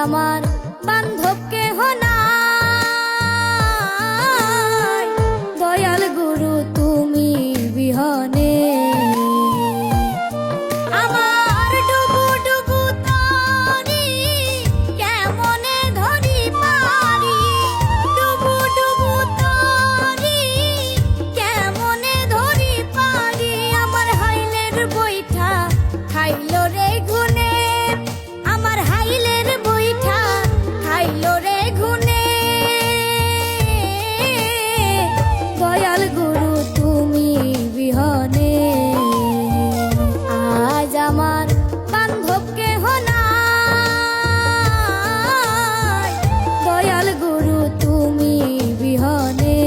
আমার বান্ধব কেহ নাই, দয়াল গুরু তুমি বিহনে। আমার ডুবু ডুবু তরি কেমনে ধরি পারি, ডুবু ডুবু তরি কেমনে ধরি পারি। আমার হাইলের বৈঠা খাইল রে গুনে, আমার হাইলের বৈঠা খাইল রে গুনে। দয়াল গুরু তুমি বিহনে আজ আমার বান্ধব কেহ নাই, দয়াল গুরু তুমি বিহনে।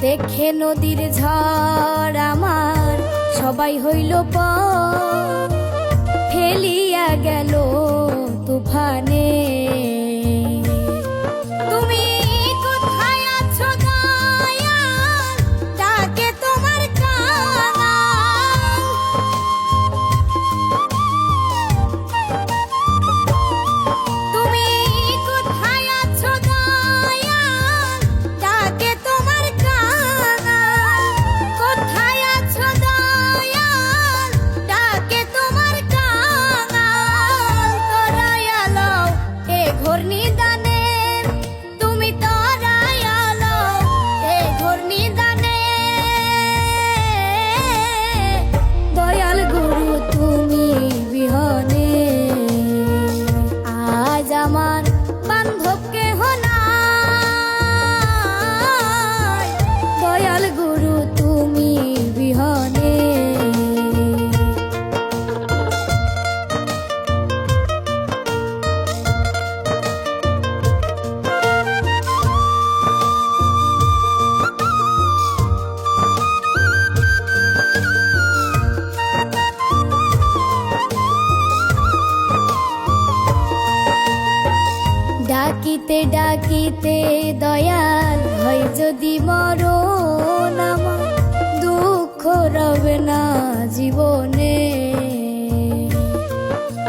দেখে নদীর ঝড় আমার সবাই হইল পর, ফেলিয়া গেল তুফানে। তুমি কোথায় আছো দয়াল, ডাকে তোমার কাঙাল। তুমি কোথায় আছো দয়াল, ডাকে তোমার কাঙাল। কোথায় আছো দয়াল, ডাকে তোমার কাঙাল। তোরাইয়া লও এ ঘোর নিদানে, তুমি তোরাইয়া লও এ ঘোর নিদানে। দয়াল গুরু তুমি বিহনে আজ আমার বান্ধব কেহ নাই, দয়াল গুরু তুমি বিহনে। ডাকিতে ডাকিতে দয়াল হয় যদি মরণ, আমার দুঃখ রবে না জীবনে।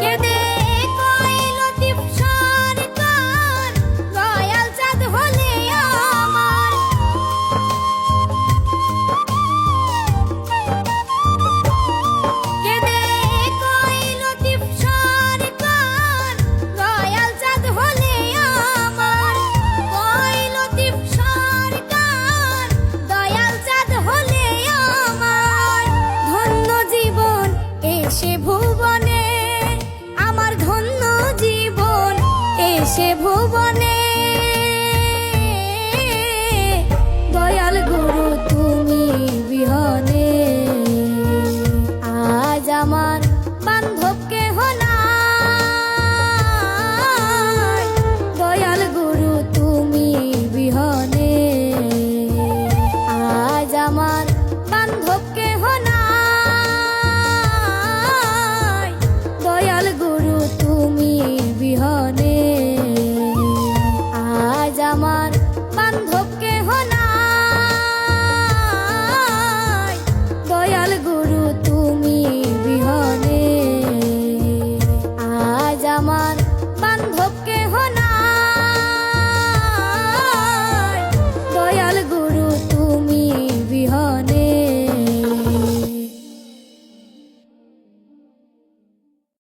কেঁদে কইল দীপ সরকার, দয়াল চাঁদ হলে আমার। কেঁদে কইল দীপ সরকার, দয়াল চাঁদ হলে আমার। কইল দীপ সরকার, দয়াল চাঁদ হলে আমার। ধন্য জীবন এসে ভুবনে, আমার ধন্য জীবন এসে ভুবনে। দয়াল গুরু তুমি বিহনে আজ আমার বান্ধব কেহ নাই, দয়াল গুরু তুমি বিহনে আজ আমার